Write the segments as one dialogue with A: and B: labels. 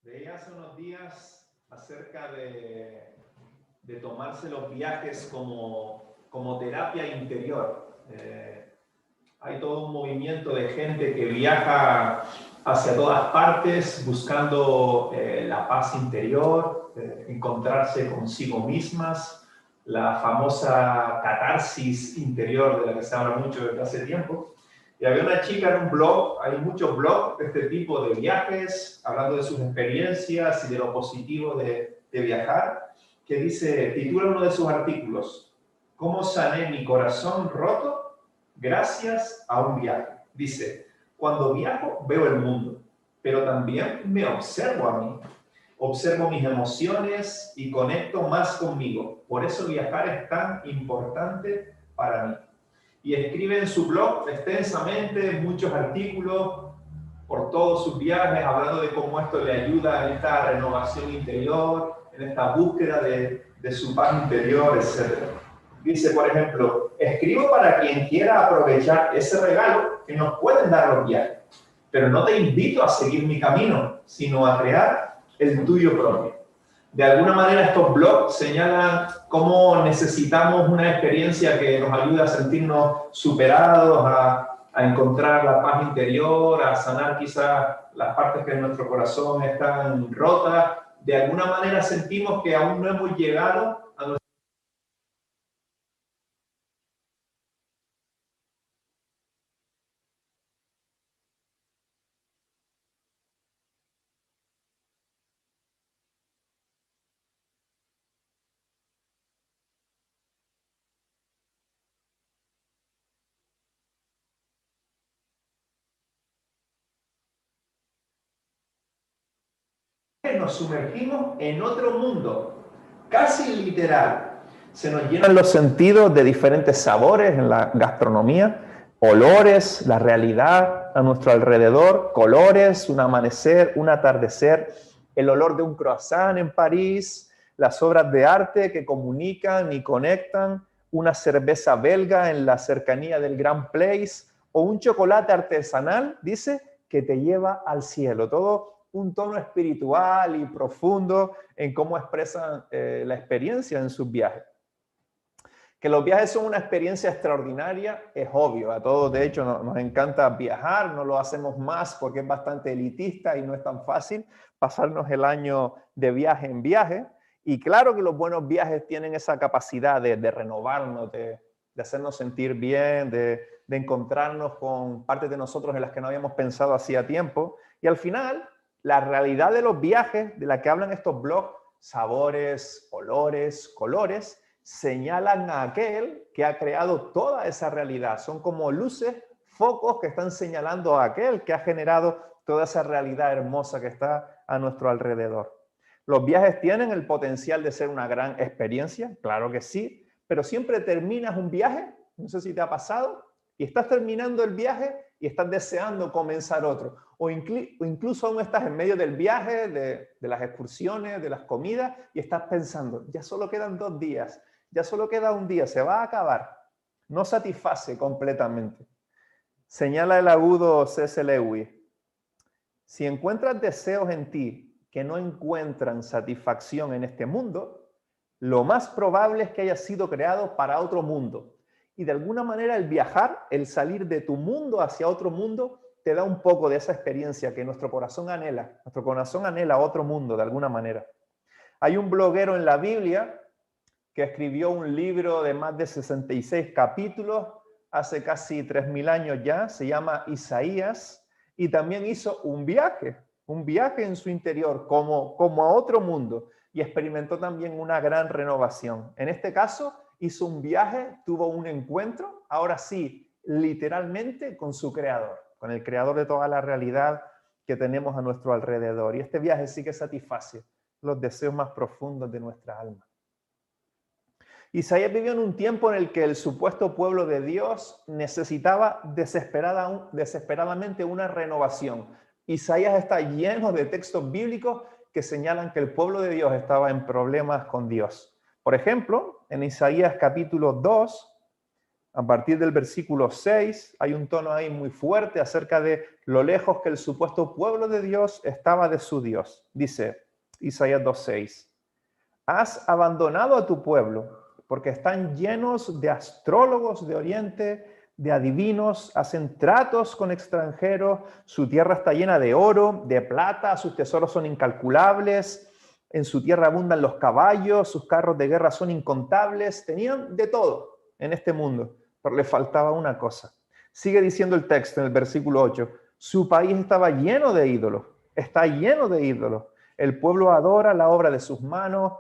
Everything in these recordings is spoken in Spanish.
A: Leí hace unos días acerca de tomarse los viajes como terapia interior. Hay todo un movimiento de gente que viaja hacia todas partes buscando la paz interior, encontrarse consigo mismas, la famosa catarsis interior de la que se habla mucho desde hace tiempo. Y había una chica en un blog, hay muchos blogs de este tipo de viajes, hablando de sus experiencias y de lo positivo de viajar, que titula uno de sus artículos, ¿Cómo sané mi corazón roto gracias a un viaje? Dice, cuando viajo veo el mundo, pero también me observo a mí. Observo mis emociones y conecto más conmigo. Por eso viajar es tan importante para mí. Y escribe en su blog extensamente muchos artículos por todos sus viajes, hablando de cómo esto le ayuda en esta renovación interior, en esta búsqueda de su paz interior, etc. Dice, por ejemplo, escribo para quien quiera aprovechar ese regalo que nos pueden dar los viajes, pero no te invito a seguir mi camino, sino a crear el tuyo propio. De alguna manera estos blogs señalan cómo necesitamos una experiencia que nos ayude a sentirnos superados, a encontrar la paz interior, a sanar quizás las partes que en nuestro corazón están rotas. De alguna manera sentimos que aún no hemos llegado a nuestro... Nos sumergimos en otro mundo, casi literal. Se nos llenan los sentidos de diferentes sabores en la gastronomía, olores, la realidad a nuestro alrededor, colores, un amanecer, un atardecer, el olor de un croissant en París, las obras de arte que comunican y conectan, una cerveza belga en la cercanía del Grand Place o un chocolate artesanal, dice, que te lleva al cielo. Todo un tono espiritual y profundo en cómo expresan la experiencia en sus viajes. Que los viajes son una experiencia extraordinaria es obvio, a todos de hecho nos encanta viajar, no lo hacemos más porque es bastante elitista y no es tan fácil pasarnos el año de viaje en viaje. Y claro que los buenos viajes tienen esa capacidad de renovarnos, de hacernos sentir bien, de encontrarnos con partes de nosotros en las que no habíamos pensado hacía tiempo. Y al final, la realidad de los viajes de la que hablan estos blogs, sabores, olores, colores, señalan a aquel que ha creado toda esa realidad. Son como luces, focos que están señalando a aquel que ha generado toda esa realidad hermosa que está a nuestro alrededor. ¿Los viajes tienen el potencial de ser una gran experiencia? Claro que sí, pero siempre terminas un viaje, no sé si te ha pasado, y estás terminando el viaje y estás deseando comenzar otro. O incluso aún estás en medio del viaje, de las excursiones, de las comidas, y estás pensando, ya solo quedan 2 días, ya solo queda un día, se va a acabar. No satisface completamente. Señala el agudo C.S. Lewis, si encuentras deseos en ti que no encuentran satisfacción en este mundo, lo más probable es que hayas sido creado para otro mundo. Y de alguna manera el viajar, el salir de tu mundo hacia otro mundo, te da un poco de esa experiencia que nuestro corazón anhela. Nuestro corazón anhela otro mundo de alguna manera. Hay un bloguero en la Biblia que escribió un libro de más de 66 capítulos hace casi 3000 años ya, se llama Isaías, y también hizo un viaje en su interior como a otro mundo, y experimentó también una gran renovación. En este caso, hizo un viaje, tuvo un encuentro, ahora sí, literalmente con su creador, con el creador de toda la realidad que tenemos a nuestro alrededor. Y este viaje sí que satisface los deseos más profundos de nuestra alma. Isaías vivió en un tiempo en el que el supuesto pueblo de Dios necesitaba desesperadamente una renovación. Isaías está lleno de textos bíblicos que señalan que el pueblo de Dios estaba en problemas con Dios. Por ejemplo, en Isaías capítulo 2, A partir del versículo 6 hay un tono ahí muy fuerte acerca de lo lejos que el supuesto pueblo de Dios estaba de su Dios. Dice Isaías 2:6, has abandonado a tu pueblo porque están llenos de astrólogos de oriente, de adivinos, hacen tratos con extranjeros, su tierra está llena de oro, de plata, sus tesoros son incalculables, en su tierra abundan los caballos, sus carros de guerra son incontables, tenían de todo en este mundo, pero le faltaba una cosa. Sigue diciendo el texto en el versículo 8, su país estaba lleno de ídolos, está lleno de ídolos. El pueblo adora la obra de sus manos,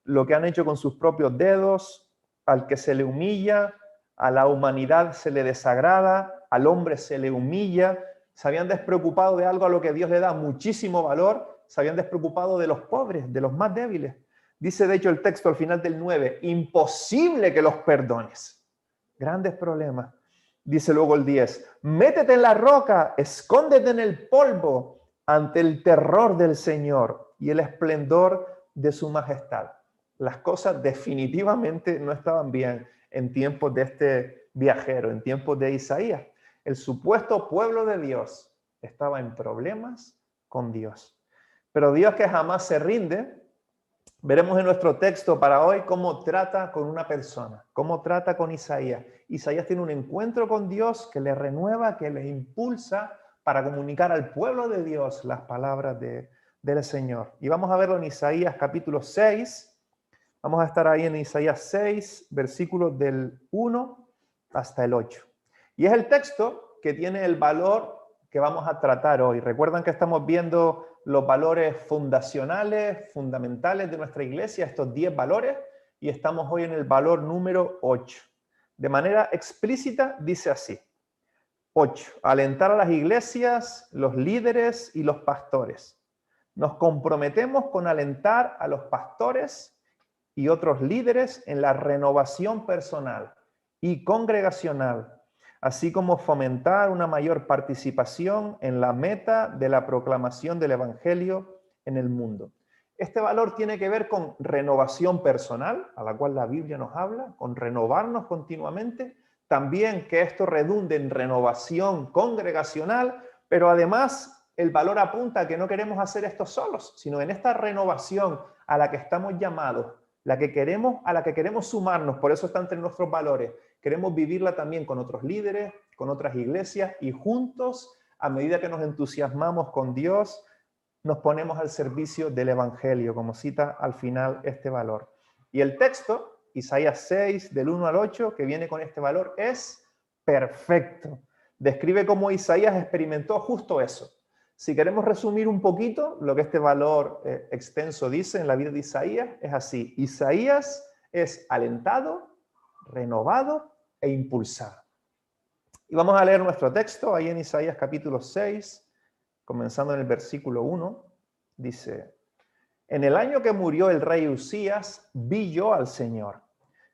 A: lo que han hecho con sus propios dedos, al que se le humilla, a la humanidad se le desagrada, al hombre se le humilla. Se habían despreocupado de algo a lo que Dios le da muchísimo valor, se habían despreocupado de los pobres, de los más débiles. Dice de hecho el texto al final del 9, imposible que los perdones. Grandes problemas. Dice luego el 10, métete en la roca, escóndete en el polvo ante el terror del Señor y el esplendor de su majestad. Las cosas definitivamente no estaban bien en tiempos de este viajero, en tiempos de Isaías. El supuesto pueblo de Dios estaba en problemas con Dios. Pero Dios, que jamás se rinde, veremos en nuestro texto para hoy cómo trata con una persona, cómo trata con Isaías. Isaías tiene un encuentro con Dios que le renueva, que le impulsa para comunicar al pueblo de Dios las palabras del Señor. Y vamos a verlo en Isaías capítulo 6. Vamos a estar ahí en Isaías 6, versículos del 1 hasta el 8. Y es el texto que tiene el valor que vamos a tratar hoy. Recuerdan que estamos viendo los valores fundacionales, fundamentales de nuestra iglesia, estos 10 valores, y estamos hoy en el valor número 8. De manera explícita dice así. 8. Alentar a las iglesias, los líderes y los pastores. Nos comprometemos con alentar a los pastores y otros líderes en la renovación personal y congregacional, así como fomentar una mayor participación en la meta de la proclamación del Evangelio en el mundo. Este valor tiene que ver con renovación personal, a la cual la Biblia nos habla, con renovarnos continuamente, también que esto redunde en renovación congregacional, pero además el valor apunta a que no queremos hacer esto solos, sino en esta renovación a la que estamos llamados, a la que queremos sumarnos, por eso está entre nuestros valores. Queremos vivirla también con otros líderes, con otras iglesias y juntos, a medida que nos entusiasmamos con Dios, nos ponemos al servicio del Evangelio, como cita al final este valor. Y el texto, Isaías 6, del 1 al 8, que viene con este valor, es perfecto. Describe cómo Isaías experimentó justo eso. Si queremos resumir un poquito lo que este valor extenso dice en la vida de Isaías, es así. Isaías es alentado, renovado e impulsado. Y vamos a leer nuestro texto ahí en Isaías capítulo 6, comenzando en el versículo 1. Dice, en el año que murió el rey Usías, vi yo al Señor,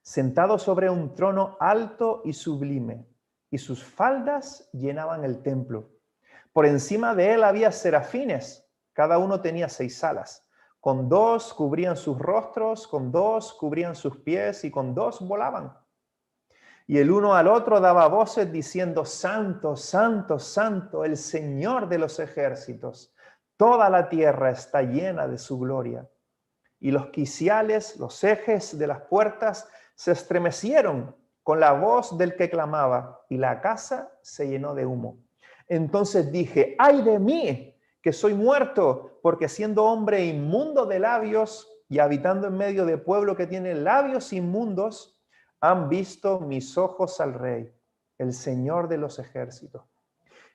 A: sentado sobre un trono alto y sublime, y sus faldas llenaban el templo. Por encima de él había serafines, cada uno tenía 6 alas. Con 2 cubrían sus rostros, con 2 cubrían sus pies y con 2 volaban. Y el uno al otro daba voces diciendo, Santo, Santo, Santo, el Señor de los ejércitos. Toda la tierra está llena de su gloria. Y los quiciales, los ejes de las puertas se estremecieron con la voz del que clamaba, y la casa se llenó de humo. Entonces dije, ¡ay de mí, que soy muerto! Porque siendo hombre inmundo de labios y habitando en medio de pueblo que tiene labios inmundos, han visto mis ojos al Rey, el Señor de los ejércitos.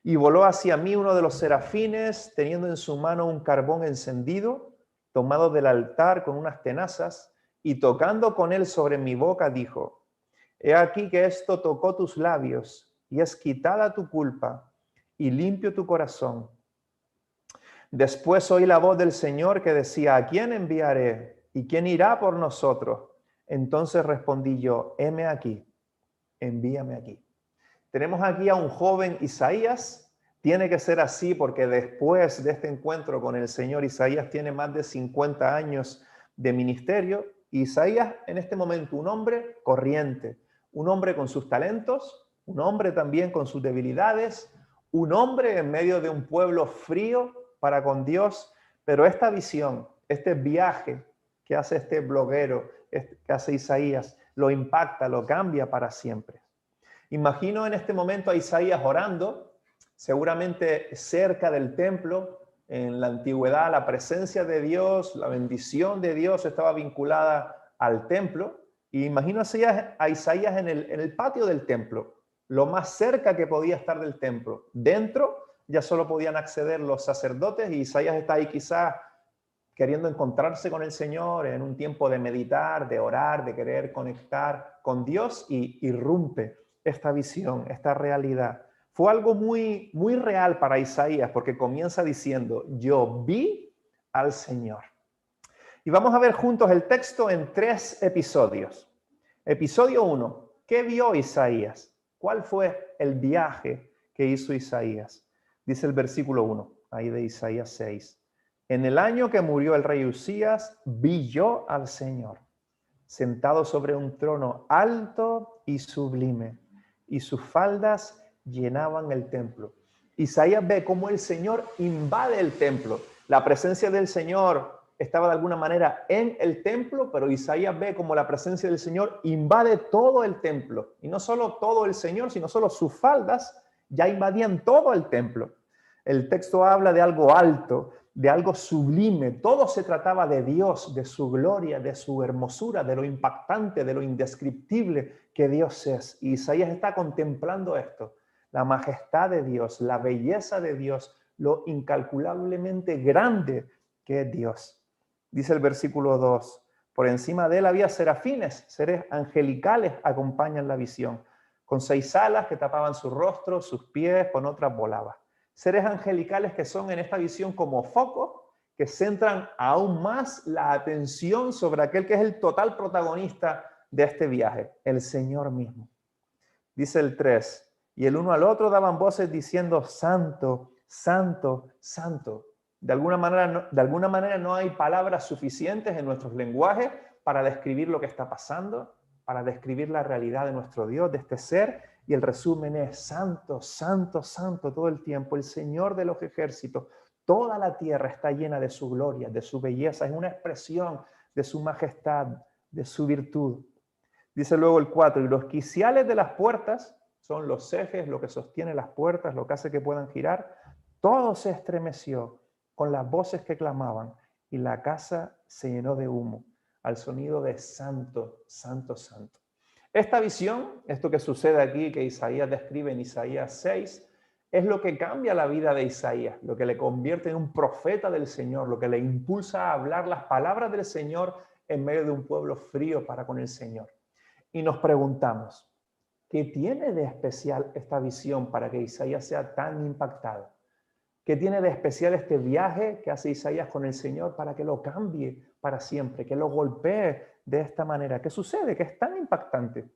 A: Y voló hacia mí uno de los serafines, teniendo en su mano un carbón encendido, tomado del altar con unas tenazas, y tocando con él sobre mi boca, dijo, he aquí que esto tocó tus labios, y es quitada tu culpa, y limpio tu corazón. Después oí la voz del Señor que decía, ¿a quién enviaré? ¿Y quién irá por nosotros? Entonces respondí yo, heme aquí, envíame aquí. Tenemos aquí a un joven Isaías. Tiene que ser así porque después de este encuentro con el Señor, Isaías tiene más de 50 años de ministerio. Isaías en este momento un hombre corriente, un hombre con sus talentos, un hombre también con sus debilidades, un hombre en medio de un pueblo frío para con Dios, pero esta visión, este viaje que hace este bloguero, que hace Isaías, lo impacta, lo cambia para siempre. Imagino en este momento a Isaías orando, seguramente cerca del templo. En la antigüedad la presencia de Dios, la bendición de Dios estaba vinculada al templo. Y imagino a Isaías en el patio del templo, lo más cerca que podía estar del templo. Dentro ya solo podían acceder los sacerdotes y Isaías está ahí quizás queriendo encontrarse con el Señor en un tiempo de meditar, de orar, de querer conectar con Dios, y irrumpe esta visión, esta realidad. Fue algo muy, muy real para Isaías, porque comienza diciendo, yo vi al Señor. Y vamos a ver juntos el texto en 3 episodios. Episodio 1, ¿qué vio Isaías? ¿Cuál fue el viaje que hizo Isaías? Dice el versículo 1, ahí de Isaías 6. En el año que murió el rey Usías, vi yo al Señor, sentado sobre un trono alto y sublime, y sus faldas llenaban el templo. Isaías ve cómo el Señor invade el templo. La presencia del Señor estaba de alguna manera en el templo, pero Isaías ve cómo la presencia del Señor invade todo el templo. Y no solo todo el Señor, sino solo sus faldas ya invadían todo el templo. El texto habla de algo alto, de algo sublime. Todo se trataba de Dios, de su gloria, de su hermosura, de lo impactante, de lo indescriptible que Dios es. Y Isaías está contemplando esto, la majestad de Dios, la belleza de Dios, lo incalculablemente grande que es Dios. Dice el versículo 2, por encima de él había serafines, seres angelicales acompañan la visión, con 6 alas que tapaban su rostro, sus pies, con otras volaba. Seres angelicales que son en esta visión como focos que centran aún más la atención sobre aquel que es el total protagonista de este viaje, el Señor mismo. Dice el 3, y el uno al otro daban voces diciendo, Santo, Santo, Santo. De alguna manera no hay palabras suficientes en nuestros lenguajes para describir lo que está pasando, para describir la realidad de nuestro Dios, de este ser. Y el resumen es santo, santo, santo todo el tiempo, el Señor de los ejércitos. Toda la tierra está llena de su gloria, de su belleza. Es una expresión de su majestad, de su virtud. Dice luego el 4, y los quiciales de las puertas, son los ejes, lo que sostiene las puertas, lo que hace que puedan girar, todo se estremeció con las voces que clamaban y la casa se llenó de humo al sonido de santo, santo, santo. Esta visión, esto que sucede aquí, que Isaías describe en Isaías 6, es lo que cambia la vida de Isaías, lo que le convierte en un profeta del Señor, lo que le impulsa a hablar las palabras del Señor en medio de un pueblo frío para con el Señor. Y nos preguntamos, ¿qué tiene de especial esta visión para que Isaías sea tan impactado? ¿Qué tiene de especial este viaje que hace Isaías con el Señor para que lo cambie para siempre, que lo golpee de esta manera? ¿Qué sucede? ¿Qué es tan impactante?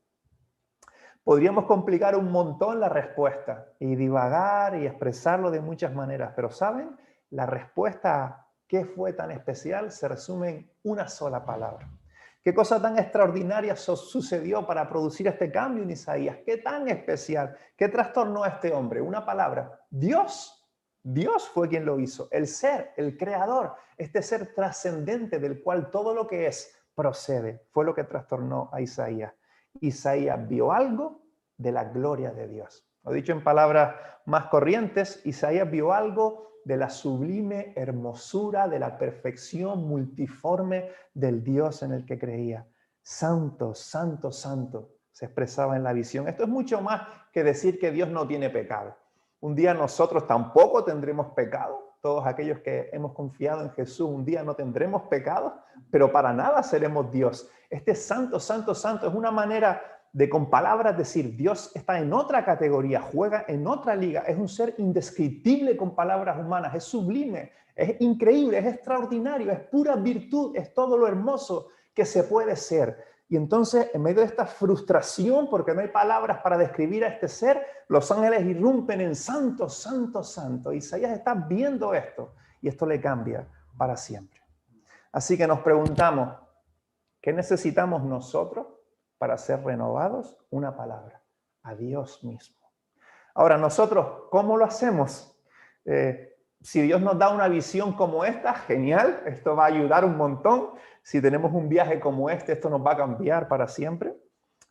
A: Podríamos complicar un montón la respuesta y divagar y expresarlo de muchas maneras, pero ¿saben? La respuesta a ¿qué fue tan especial? Se resume en una sola palabra. ¿Qué cosa tan extraordinaria sucedió para producir este cambio en Isaías? ¿Qué tan especial? ¿Qué trastornó a este hombre? Una palabra, Dios. Dios fue quien lo hizo, el ser, el creador, este ser trascendente del cual todo lo que es procede. Fue lo que trastornó a Isaías. Isaías vio algo de la gloria de Dios. Lo dicho en palabras más corrientes, Isaías vio algo de la sublime hermosura, de la perfección multiforme del Dios en el que creía. Santo, santo, santo, se expresaba en la visión. Esto es mucho más que decir que Dios no tiene pecado. Un día nosotros tampoco tendremos pecado. Todos aquellos que hemos confiado en Jesús, un día no tendremos pecado, pero para nada seremos Dios. Este santo, santo, santo es una manera de con palabras decir, Dios está en otra categoría, juega en otra liga, es un ser indescriptible con palabras humanas, es sublime, es increíble, es extraordinario, es pura virtud, es todo lo hermoso que se puede ser. Y entonces, en medio de esta frustración, porque no hay palabras para describir a este ser, los ángeles irrumpen en santo, santo, santo. Isaías está viendo esto y esto le cambia para siempre. Así que nos preguntamos, ¿qué necesitamos nosotros para ser renovados? Una palabra, a Dios mismo. Ahora, nosotros, ¿cómo lo hacemos? Si Dios nos da una visión como esta, genial, esto va a ayudar un montón. Si tenemos un viaje como este, esto nos va a cambiar para siempre.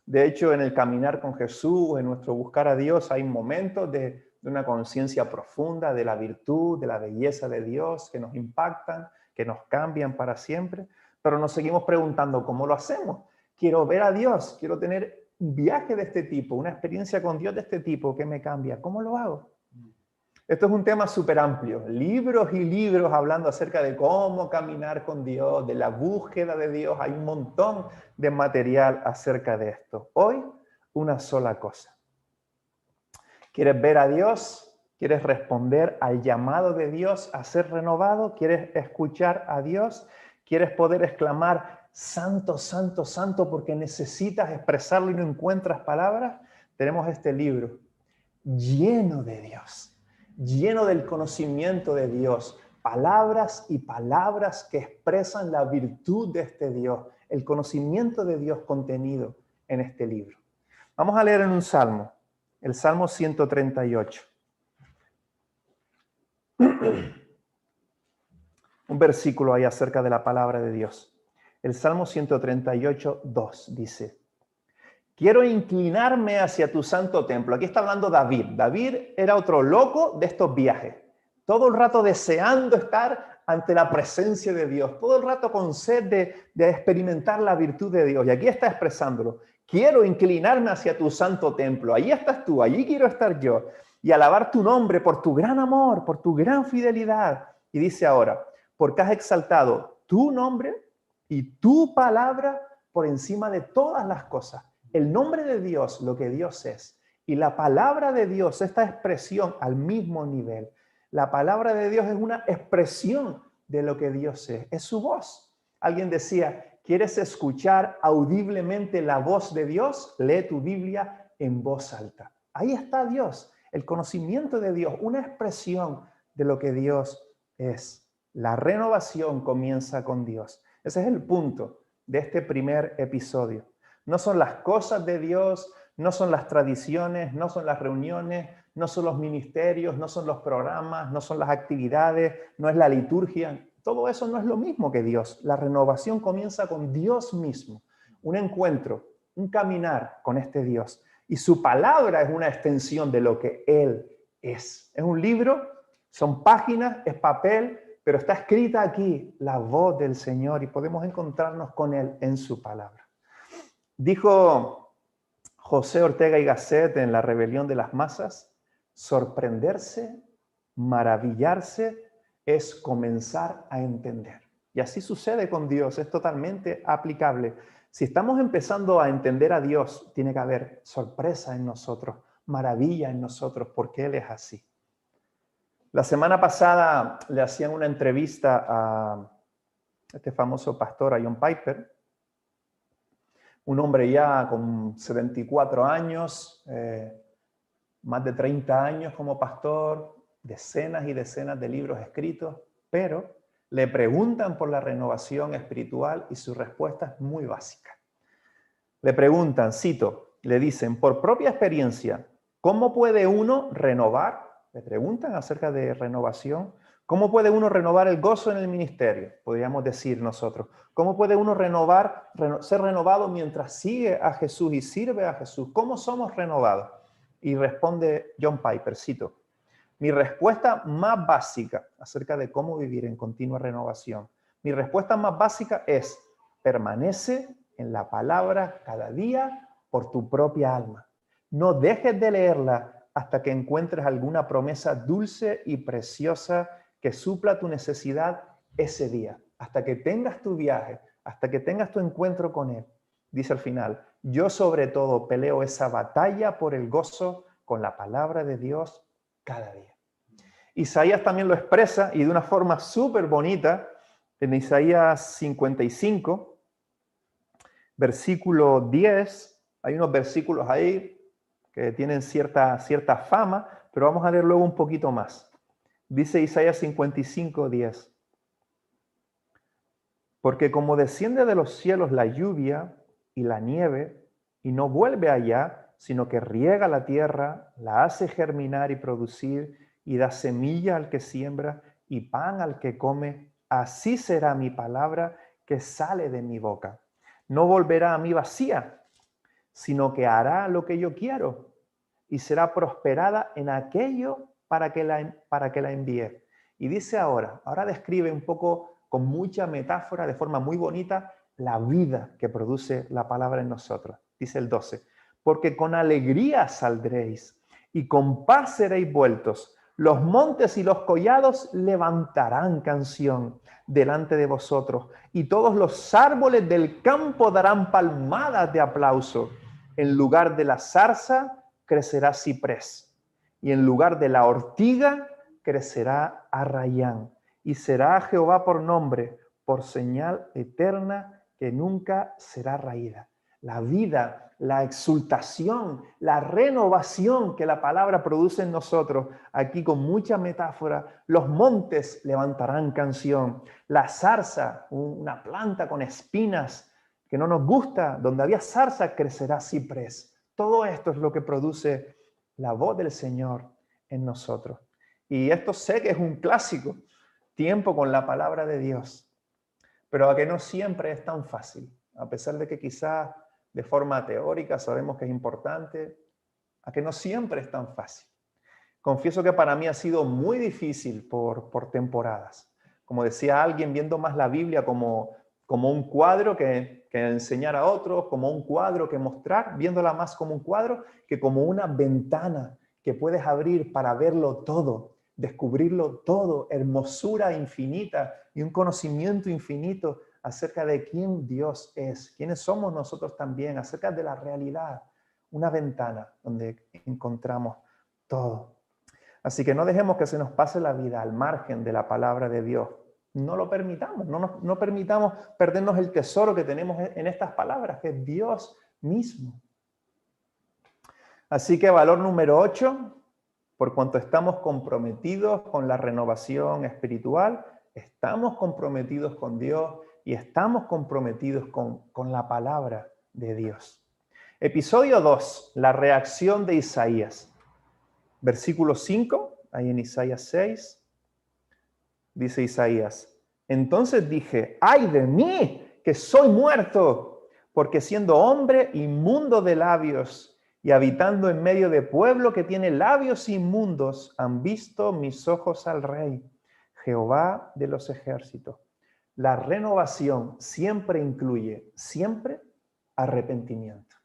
A: De hecho, en el caminar con Jesús, en nuestro buscar a Dios, hay momentos de una conciencia profunda de la virtud, de la belleza de Dios, que nos impactan, que nos cambian para siempre. Pero nos seguimos preguntando, ¿cómo lo hacemos? Quiero ver a Dios, quiero tener un viaje de este tipo, una experiencia con Dios de este tipo que me cambia. ¿Cómo lo hago? Esto es un tema súper amplio. Libros y libros hablando acerca de cómo caminar con Dios, de la búsqueda de Dios. Hay un montón de material acerca de esto. Hoy, una sola cosa. ¿Quieres ver a Dios? ¿Quieres responder al llamado de Dios a ser renovado? ¿Quieres escuchar a Dios? ¿Quieres poder exclamar, santo, santo, santo, porque necesitas expresarlo y no encuentras palabras? Tenemos este libro lleno de Dios, lleno del conocimiento de Dios, palabras y palabras que expresan la virtud de este Dios, el conocimiento de Dios contenido en este libro. Vamos a leer en un salmo, el Salmo 138. Un versículo ahí acerca de la palabra de Dios. El Salmo 138, 2 dice: quiero inclinarme hacia tu santo templo. Aquí está hablando David. David era otro loco de estos viajes. Todo el rato deseando estar ante la presencia de Dios. Todo el rato con sed de experimentar la virtud de Dios. Y aquí está expresándolo. Quiero inclinarme hacia tu santo templo. Allí estás tú, allí quiero estar yo. Y alabar tu nombre por tu gran amor, por tu gran fidelidad. Y dice ahora, porque has exaltado tu nombre y tu palabra por encima de todas las cosas. El nombre de Dios, lo que Dios es, y la palabra de Dios, esta expresión al mismo nivel. La palabra de Dios es una expresión de lo que Dios es su voz. Alguien decía, ¿quieres escuchar audiblemente la voz de Dios? Lee tu Biblia en voz alta. Ahí está Dios, el conocimiento de Dios, una expresión de lo que Dios es. La renovación comienza con Dios. Ese es el punto de este primer episodio. No son las cosas de Dios, no son las tradiciones, no son las reuniones, no son los ministerios, no son los programas, no son las actividades, no es la liturgia. Todo eso no es lo mismo que Dios. La renovación comienza con Dios mismo. Un encuentro, un caminar con este Dios. Y su palabra es una extensión de lo que Él es. Es un libro, son páginas, es papel, pero está escrita aquí la voz del Señor y podemos encontrarnos con Él en su palabra. Dijo José Ortega y Gasset en La rebelión de las masas, sorprenderse, maravillarse es comenzar a entender. Y así sucede con Dios, es totalmente aplicable. Si estamos empezando a entender a Dios, tiene que haber sorpresa en nosotros, maravilla en nosotros, porque Él es así. La semana pasada le hacían una entrevista a este famoso pastor, a John Piper, un hombre ya con 74 años, más de 30 años como pastor, decenas y decenas de libros escritos, pero le preguntan por la renovación espiritual y su respuesta es muy básica. Le preguntan, cito, le dicen, por propia experiencia, ¿cómo puede uno renovar? Le preguntan acerca de renovación. ¿Cómo puede uno renovar el gozo en el ministerio? Podríamos decir nosotros. ¿Cómo puede uno ser renovado mientras sigue a Jesús y sirve a Jesús? ¿Cómo somos renovados? Y responde John Piper, cito, mi respuesta más básica acerca de cómo vivir en continua renovación, mi respuesta más básica es, permanece en la palabra cada día por tu propia alma. No dejes de leerla hasta que encuentres alguna promesa dulce y preciosa que supla tu necesidad ese día, hasta que tengas tu viaje, hasta que tengas tu encuentro con Él. Dice al final, yo sobre todo peleo esa batalla por el gozo con la palabra de Dios cada día. Isaías también lo expresa y de una forma súper bonita en Isaías 55, versículo 10. Hay unos versículos ahí que tienen cierta fama, pero vamos a leer luego un poquito más. Dice Isaías 55, 10. Porque como desciende de los cielos la lluvia y la nieve y no vuelve allá, sino que riega la tierra, la hace germinar y producir, y da semilla al que siembra y pan al que come, así será mi palabra que sale de mi boca. No volverá a mí vacía, sino que hará lo que yo quiero y será prosperada en aquello para que la envíe. Y dice ahora describe un poco con mucha metáfora, de forma muy bonita, la vida que produce la palabra en nosotros. Dice el 12, porque con alegría saldréis y con paz seréis vueltos. Los montes y los collados levantarán canción delante de vosotros y todos los árboles del campo darán palmadas de aplauso. En lugar de la zarza crecerá ciprés y en lugar de la ortiga crecerá arrayán. Y será Jehová por nombre, por señal eterna que nunca será raída. La vida, la exultación, la renovación que la palabra produce en nosotros, aquí con mucha metáfora, los montes levantarán canción, la zarza, una planta con espinas que no nos gusta, donde había zarza crecerá ciprés. Todo esto es lo que produce la voz del Señor en nosotros. Y esto sé que es un clásico, tiempo con la palabra de Dios, pero a que no siempre es tan fácil, a pesar de que quizás de forma teórica sabemos que es importante, a que no siempre es tan fácil. Confieso que para mí ha sido muy difícil por temporadas. Como decía alguien, viendo más la Biblia como un cuadro que enseñar a otros, como un cuadro que mostrar, viéndola más como un cuadro que como una ventana que puedes abrir para verlo todo, descubrirlo todo, hermosura infinita y un conocimiento infinito acerca de quién Dios es, quiénes somos nosotros también, acerca de la realidad, una ventana donde encontramos todo. Así que no dejemos que se nos pase la vida al margen de la palabra de Dios. No lo permitamos, no permitamos perdernos el tesoro que tenemos en estas palabras, que es Dios mismo. Así que valor número 8, por cuanto estamos comprometidos con la renovación espiritual, estamos comprometidos con Dios y estamos comprometidos con la palabra de Dios. Episodio 2, la reacción de Isaías. Versículo 5, ahí en Isaías 6, dice Isaías, entonces dije, ¡ay de mí, que soy muerto! Porque siendo hombre inmundo de labios y habitando en medio de pueblo que tiene labios inmundos, han visto mis ojos al Rey, Jehová de los ejércitos. La renovación siempre incluye, arrepentimiento,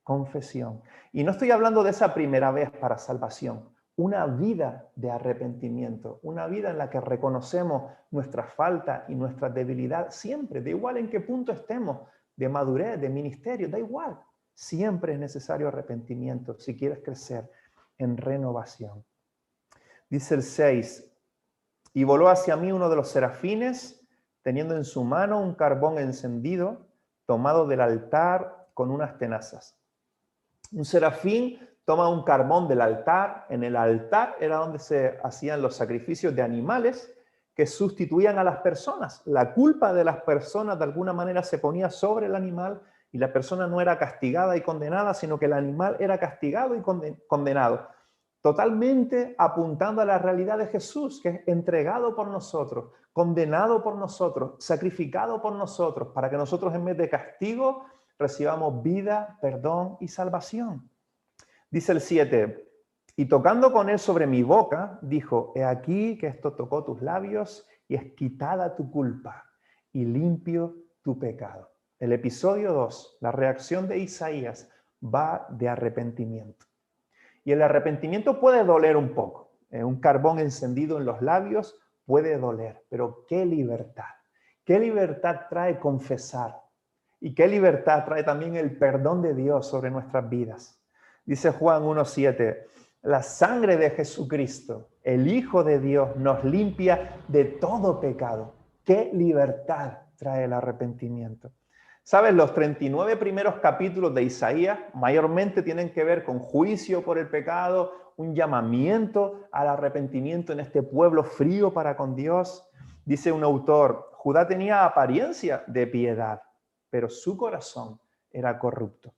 A: confesión. Y no estoy hablando de esa primera vez para salvación, una vida de arrepentimiento, una vida en la que reconocemos nuestra falta y nuestra debilidad siempre, da igual en qué punto estemos, de madurez, de ministerio, da igual. Siempre es necesario arrepentimiento si quieres crecer en renovación. Dice el 6, y voló hacia mí uno de los serafines, teniendo en su mano un carbón encendido, tomado del altar con unas tenazas. Un serafín toma un carbón del altar. En el altar era donde se hacían los sacrificios de animales que sustituían a las personas. La culpa de las personas de alguna manera se ponía sobre el animal y la persona no era castigada y condenada, sino que el animal era castigado y condenado. Totalmente apuntando a la realidad de Jesús, que es entregado por nosotros, condenado por nosotros, sacrificado por nosotros, para que nosotros en vez de castigo recibamos vida, perdón y salvación. Dice el 7, y tocando con él sobre mi boca, dijo, he aquí que esto tocó tus labios y es quitada tu culpa y limpio tu pecado. El episodio 2, la reacción de Isaías, va de arrepentimiento. Y el arrepentimiento puede doler un poco. Un carbón encendido en los labios puede doler, pero qué libertad. Qué libertad trae confesar. Y qué libertad trae también el perdón de Dios sobre nuestras vidas. Dice Juan 1:7, la sangre de Jesucristo, el Hijo de Dios, nos limpia de todo pecado. Qué libertad trae el arrepentimiento. ¿Sabes? Los 39 primeros capítulos de Isaías mayormente tienen que ver con juicio por el pecado, un llamamiento al arrepentimiento en este pueblo frío para con Dios. Dice un autor, Judá tenía apariencia de piedad, pero su corazón era corrupto.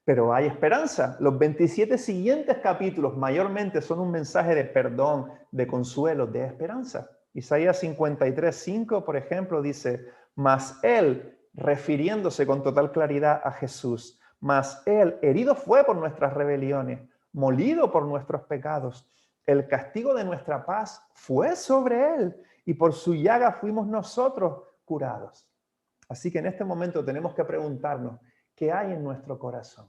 A: pero hay esperanza. Los 27 siguientes capítulos mayormente son un mensaje de perdón, de consuelo, de esperanza. Isaías 53:5, por ejemplo, dice, mas él, refiriéndose con total claridad a Jesús, mas él herido fue por nuestras rebeliones, molido por nuestros pecados. El castigo de nuestra paz fue sobre él y por su llaga fuimos nosotros curados. Así que en este momento tenemos que preguntarnos, ¿qué hay en nuestro corazón?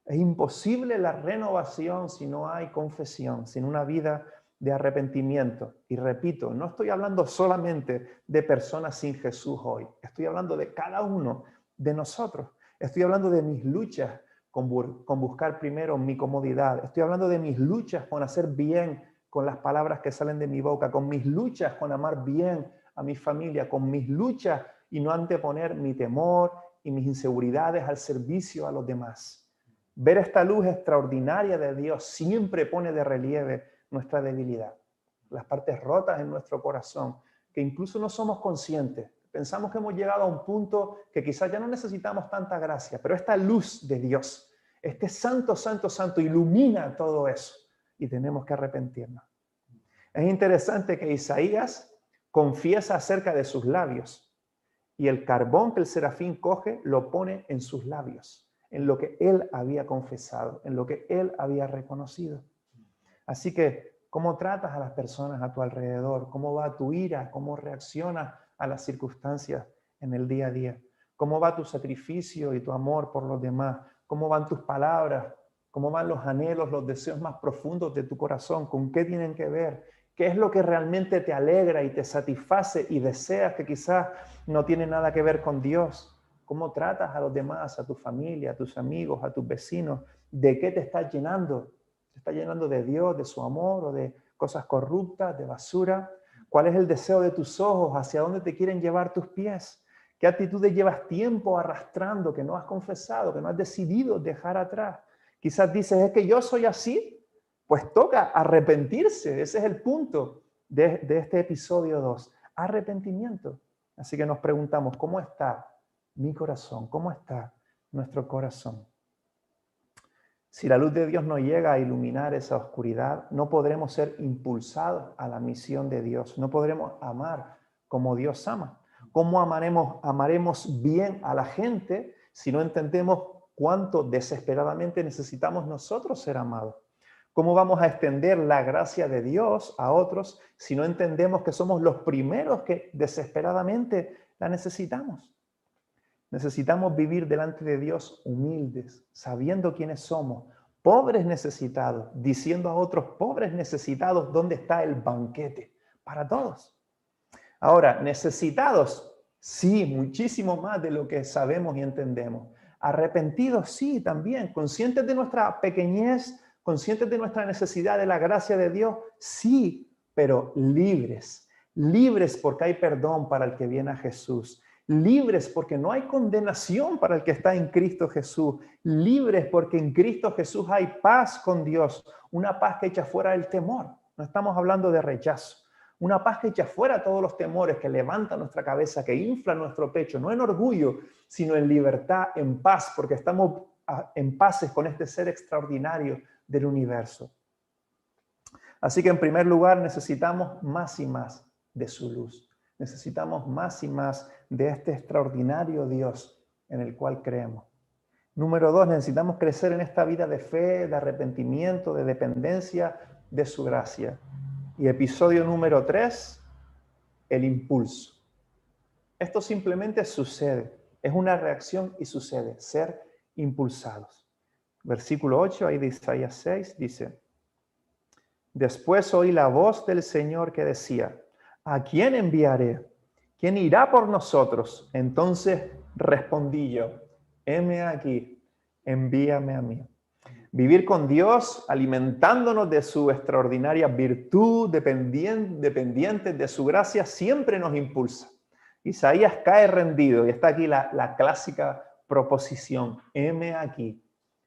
A: Es imposible la renovación si no hay confesión, sin una vida de arrepentimiento. Y repito, no estoy hablando solamente de personas sin Jesús hoy. Estoy hablando de cada uno de nosotros. Estoy hablando de mis luchas con buscar primero mi comodidad. Estoy hablando de mis luchas con hacer bien con las palabras que salen de mi boca, con mis luchas con amar bien a mi familia, con mis luchas y no anteponer mi temor y mis inseguridades al servicio a los demás. Ver esta luz extraordinaria de Dios siempre pone de relieve nuestra debilidad, las partes rotas en nuestro corazón, que incluso no somos conscientes. Pensamos que hemos llegado a un punto que quizás ya no necesitamos tanta gracia, pero esta luz de Dios, este santo, santo, santo, ilumina todo eso y tenemos que arrepentirnos. Es interesante que Isaías confiesa acerca de sus labios y el carbón que el serafín coge lo pone en sus labios, en lo que él había confesado, en lo que él había reconocido. Así que, ¿cómo tratas a las personas a tu alrededor? ¿Cómo va tu ira? ¿Cómo reaccionas a las circunstancias en el día a día? ¿Cómo va tu sacrificio y tu amor por los demás? ¿Cómo van tus palabras? ¿Cómo van los anhelos, los deseos más profundos de tu corazón? ¿Con qué tienen que ver? ¿Qué es lo que realmente te alegra y te satisface y deseas que quizás no tiene nada que ver con Dios? ¿Cómo tratas a los demás, a tu familia, a tus amigos, a tus vecinos? ¿De qué te estás llenando? ¿Te está llenando de Dios, de su amor o de cosas corruptas, de basura? ¿Cuál es el deseo de tus ojos? ¿Hacia dónde te quieren llevar tus pies? ¿Qué actitudes llevas tiempo arrastrando que no has confesado, que no has decidido dejar atrás? Quizás dices, es que yo soy así. Pues toca arrepentirse. Ese es el punto de este episodio 2. Arrepentimiento. Así que nos preguntamos, ¿cómo está mi corazón? ¿Cómo está nuestro corazón? Si la luz de Dios no llega a iluminar esa oscuridad, no podremos ser impulsados a la misión de Dios. No podremos amar como Dios ama. ¿Cómo amaremos bien a la gente si no entendemos cuánto desesperadamente necesitamos nosotros ser amados? ¿Cómo vamos a extender la gracia de Dios a otros si no entendemos que somos los primeros que desesperadamente la necesitamos? Necesitamos vivir delante de Dios humildes, sabiendo quiénes somos, pobres necesitados, diciendo a otros pobres necesitados dónde está el banquete para todos. Ahora, necesitados, sí, muchísimo más de lo que sabemos y entendemos. Arrepentidos, sí, también. Conscientes de nuestra pequeñez, conscientes de nuestra necesidad de la gracia de Dios, sí, pero libres. Libres porque hay perdón para el que viene a Jesús. Libres porque no hay condenación para el que está en Cristo Jesús. Libres porque en Cristo Jesús hay paz con Dios. Una paz que echa fuera el temor. No estamos hablando de rechazo. Una paz que echa fuera todos los temores, que levanta nuestra cabeza, que infla nuestro pecho. No en orgullo, sino en libertad, en paz, porque estamos en paz con este ser extraordinario del universo. Así que en primer lugar necesitamos más y más de su luz. Necesitamos más y más de este extraordinario Dios en el cual creemos. Número 2, necesitamos crecer en esta vida de fe, de arrepentimiento, de dependencia de su gracia. Y episodio número 3, el impulso. Esto simplemente sucede. Es una reacción y sucede. Ser impulsados. Versículo 8, ahí de Isaías 6, dice: Después oí la voz del Señor que decía: ¿A quién enviaré? ¿Quién irá por nosotros? Entonces respondí yo: heme aquí, envíame a mí. Vivir con Dios, alimentándonos de su extraordinaria virtud, dependientes de su gracia, siempre nos impulsa. Isaías cae rendido y está aquí la clásica proposición: heme aquí,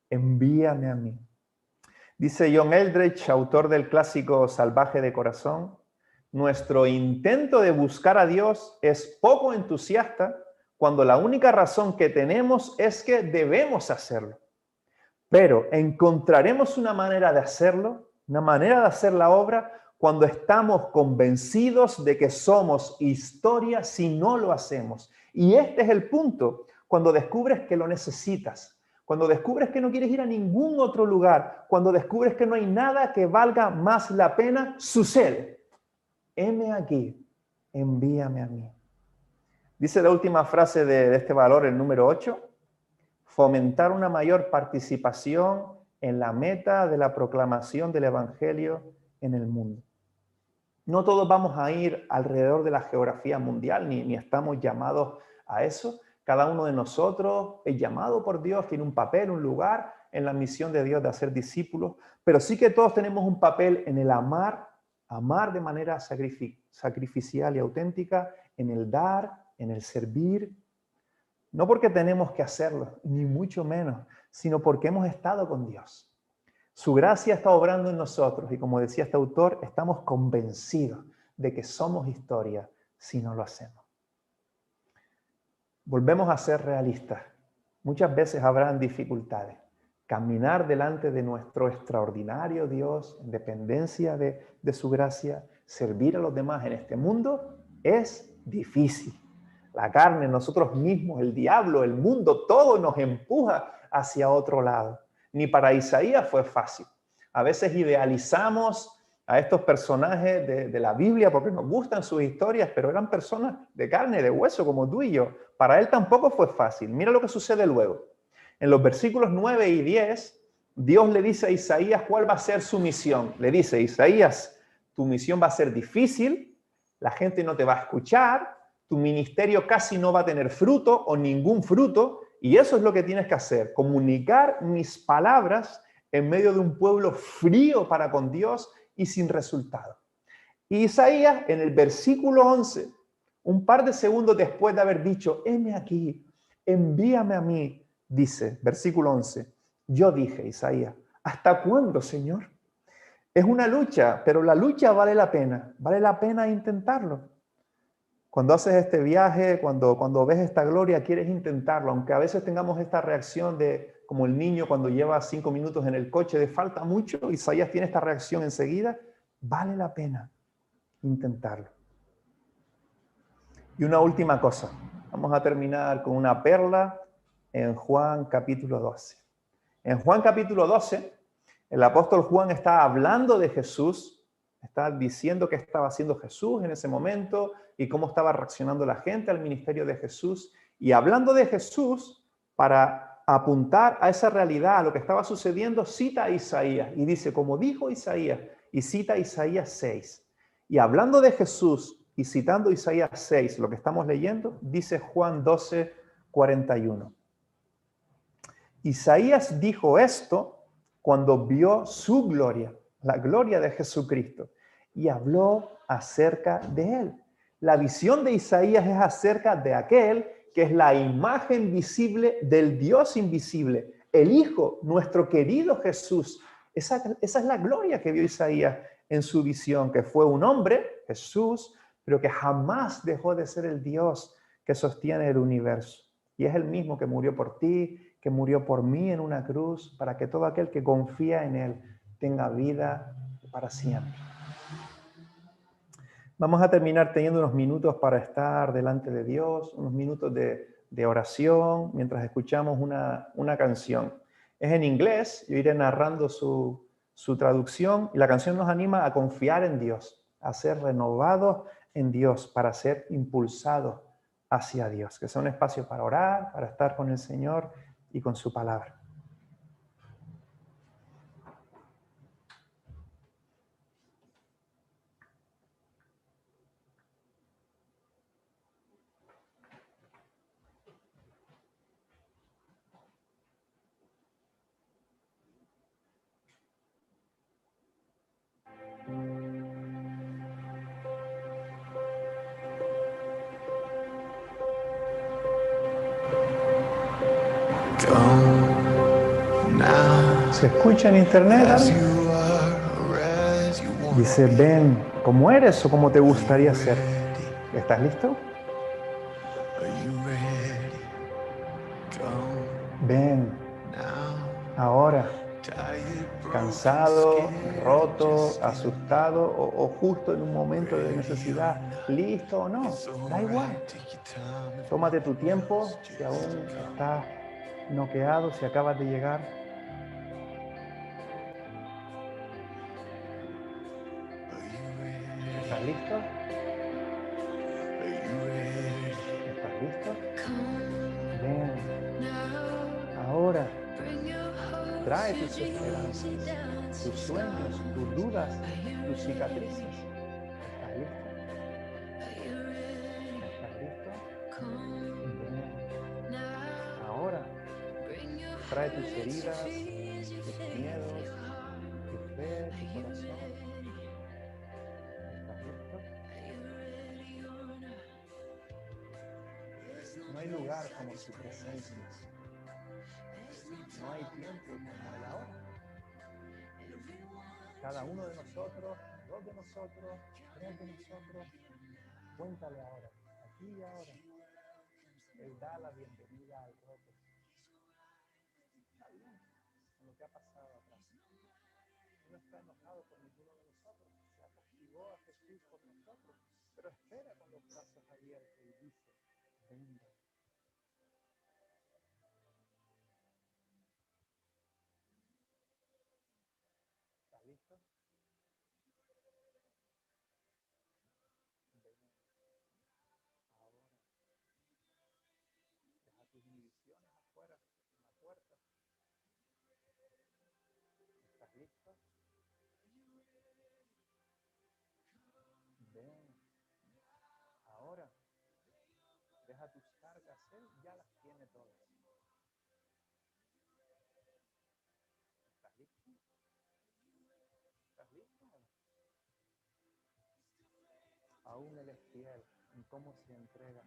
A: envíame a mí. Dice John Eldredge, autor del clásico Salvaje de Corazón: nuestro intento de buscar a Dios es poco entusiasta cuando la única razón que tenemos es que debemos hacerlo. Pero encontraremos una manera de hacerlo, una manera de hacer la obra, cuando estamos convencidos de que somos historia si no lo hacemos. Y este es el punto, cuando descubres que lo necesitas, cuando descubres que no quieres ir a ningún otro lugar, cuando descubres que no hay nada que valga más la pena, sucede. Heme aquí, envíame a mí. Dice la última frase de este valor, el número 8, fomentar una mayor participación en la meta de la proclamación del Evangelio en el mundo. No todos vamos a ir alrededor de la geografía mundial, ni estamos llamados a eso. Cada uno de nosotros es llamado por Dios, tiene un papel, un lugar en la misión de Dios de hacer discípulos, pero sí que todos tenemos un papel en el amar de manera sacrificial y auténtica, en el dar, en el servir. No porque tenemos que hacerlo, ni mucho menos, sino porque hemos estado con Dios. Su gracia está obrando en nosotros y, como decía este autor, estamos convencidos de que somos historia si no lo hacemos. Volvemos a ser realistas. Muchas veces habrán dificultades. Caminar delante de nuestro extraordinario Dios, en dependencia de su gracia, servir a los demás en este mundo, es difícil. La carne, nosotros mismos, el diablo, el mundo, todo nos empuja hacia otro lado. Ni para Isaías fue fácil. A veces idealizamos a estos personajes de la Biblia porque nos gustan sus historias, pero eran personas de carne, de hueso, como tú y yo. Para él tampoco fue fácil. Mira lo que sucede luego. En los versículos 9 y 10, Dios le dice a Isaías cuál va a ser su misión. Le dice, Isaías, tu misión va a ser difícil, la gente no te va a escuchar, tu ministerio casi no va a tener fruto o ningún fruto, y eso es lo que tienes que hacer, comunicar mis palabras en medio de un pueblo frío para con Dios y sin resultado. Y Isaías, en el versículo 11, un par de segundos después de haber dicho, heme aquí, envíame a mí, dice, versículo 11, yo dije, Isaías, ¿hasta cuándo, Señor? Es una lucha, pero la lucha vale la pena intentarlo. Cuando haces este viaje, cuando ves esta gloria, quieres intentarlo, aunque a veces tengamos esta reacción de, como el niño cuando lleva 5 minutos en el coche, de falta mucho, Isaías tiene esta reacción enseguida, vale la pena intentarlo. Y una última cosa, vamos a terminar con una perla en Juan capítulo 12. En Juan capítulo 12, el apóstol Juan está hablando de Jesús, está diciendo qué estaba haciendo Jesús en ese momento y cómo estaba reaccionando la gente al ministerio de Jesús. Y hablando de Jesús, para apuntar a esa realidad, a lo que estaba sucediendo, cita a Isaías y dice, como dijo Isaías, y cita a Isaías 6. Y hablando de Jesús y citando Isaías 6, lo que estamos leyendo, dice Juan 12, 41. Isaías dijo esto cuando vio su gloria, la gloria de Jesucristo, y habló acerca de él. La visión de Isaías es acerca de aquel que es la imagen visible del Dios invisible, el Hijo, nuestro querido Jesús. Esa es la gloria que vio Isaías en su visión, que fue un hombre, Jesús, pero que jamás dejó de ser el Dios que sostiene el universo. Y es el mismo que murió por ti, que murió por mí en una cruz, para que todo aquel que confía en él tenga vida para siempre. Vamos a terminar teniendo unos minutos para estar delante de Dios, unos minutos de oración, mientras escuchamos una canción. Es en inglés, yo iré narrando su traducción, y la canción nos anima a confiar en Dios, a ser renovados en Dios, para ser impulsados hacia Dios. Que sea un espacio para orar, para estar con el Señor y con su palabra. ¿Se escucha en internet? Dice, ven como eres o como te gustaría ser. ¿Estás listo? Ven. Ahora, cansado, roto, asustado o justo en un momento de necesidad, listo o no, da igual. Tómate tu tiempo, si aún estás noqueado, si acabas de llegar. ¿Estás listo? ¿Estás listo? Ven. Ahora, trae tus esperanzas, tus sueños, tus dudas, tus cicatrices. ¿Estás listo? ¿Estás listo? Ven. Ahora, trae tus heridas, tus miedos, tu fe, tu corazón. ¿Estás listo? No hay lugar como su presencia. No hay tiempo como el ahora. Cada uno de nosotros, dos de nosotros, tres de nosotros, cuéntale ahora, aquí y ahora. Él da la bienvenida al roto. Está bien con lo que ha pasado atrás. No está enojado por ninguno de nosotros. Se acostumbró a Jesús por nosotros. Pero espera con los brazos abiertos y dice, venga. ¿Estás listo? Ven. Ahora. Deja tus inhibiciones afuera, en la puerta. ¿Estás listo? Ven. Ahora. Deja tus cargas, Él ya las tiene todas. ¿Estás listo? ¿Estás listo? Aún Él es fiel en cómo se entrega,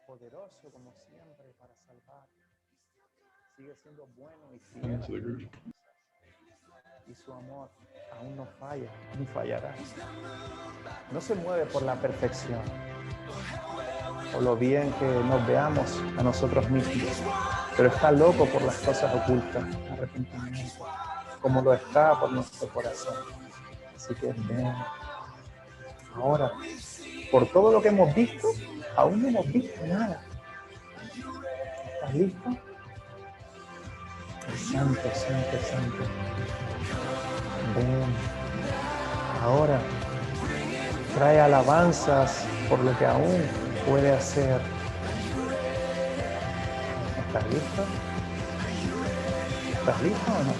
A: poderoso como siempre para salvar. Sigue siendo bueno y fiel. Y su amor aún no falla, ni fallará. No se mueve por la perfección o lo bien que nos veamos a nosotros mismos, pero está loco por las cosas ocultas, arrepentimiento, como lo está por nuestro corazón. Así que ven. Ahora, por todo lo que hemos visto, aún no hemos visto nada. ¿Estás listo? Santo, santo, santo. Ven. Ahora, trae alabanzas por lo que aún puede hacer. ¿Estás listo? ¿Estás listo o no?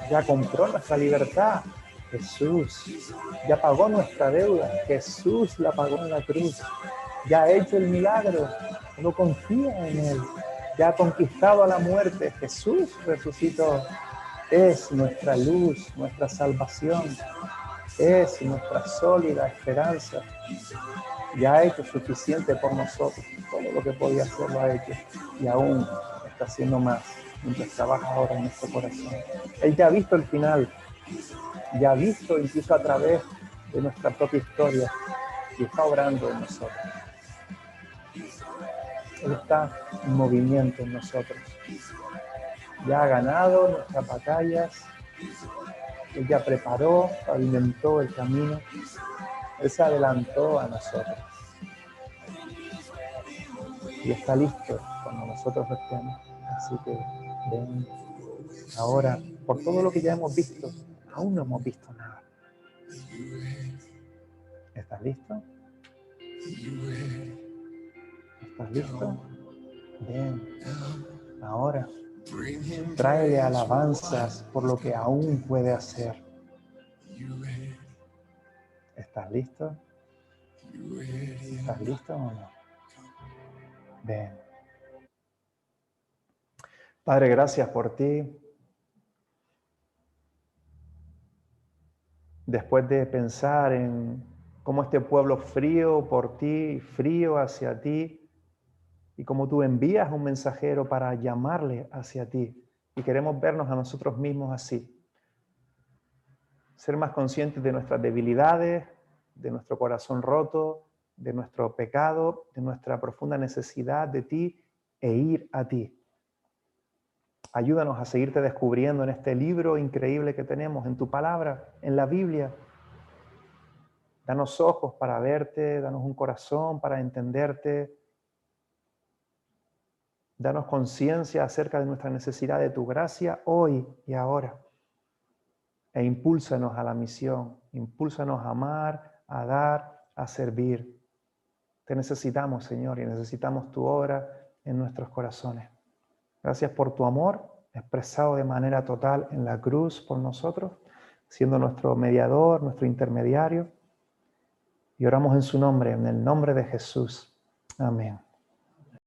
A: Ya compró nuestra libertad. Jesús. Ya pagó nuestra deuda. Jesús la pagó en la cruz. Ya ha hecho el milagro. Uno confía en Él. Ya ha conquistado a la muerte. Jesús resucitó. Es nuestra luz, nuestra salvación. Es nuestra sólida esperanza. Ya ha hecho suficiente por nosotros. Todo lo que podía hacer lo ha hecho. Y aún está haciendo más mientras trabaja ahora en nuestro corazón. Él ya ha visto el final. Ya ha visto incluso a través de nuestra propia historia. Y está obrando en nosotros. Él está en movimiento en nosotros. Ya ha ganado nuestras batallas. Él ya preparó, pavimentó el camino. Él se adelantó a nosotros. Y está listo cuando nosotros lo estemos. Así que ven. Ahora, por todo lo que ya hemos visto, aún no hemos visto nada. ¿Estás listo? ¿Estás listo? Ven. Ahora, tráele alabanzas por lo que aún puede hacer. ¿Estás listo? ¿Estás listo o no? Ven. Padre, gracias por ti. Después de pensar en cómo este pueblo frío por ti, frío hacia ti, y cómo tú envías un mensajero para llamarle hacia ti. Y queremos vernos a nosotros mismos así. Ser más conscientes de nuestras debilidades, de nuestro corazón roto, de nuestro pecado, de nuestra profunda necesidad de ti e ir a ti. Ayúdanos a seguirte descubriendo en este libro increíble que tenemos, en tu palabra, en la Biblia. Danos ojos para verte, danos un corazón para entenderte. Danos conciencia acerca de nuestra necesidad de tu gracia hoy y ahora. E impúlsanos a la misión, impúlsanos a amar, a dar, a servir. Te necesitamos, Señor, y necesitamos tu obra en nuestros corazones. Gracias por tu amor expresado de manera total en la cruz por nosotros, siendo nuestro mediador, nuestro intermediario. Y oramos en su nombre, en el nombre de Jesús. Amén.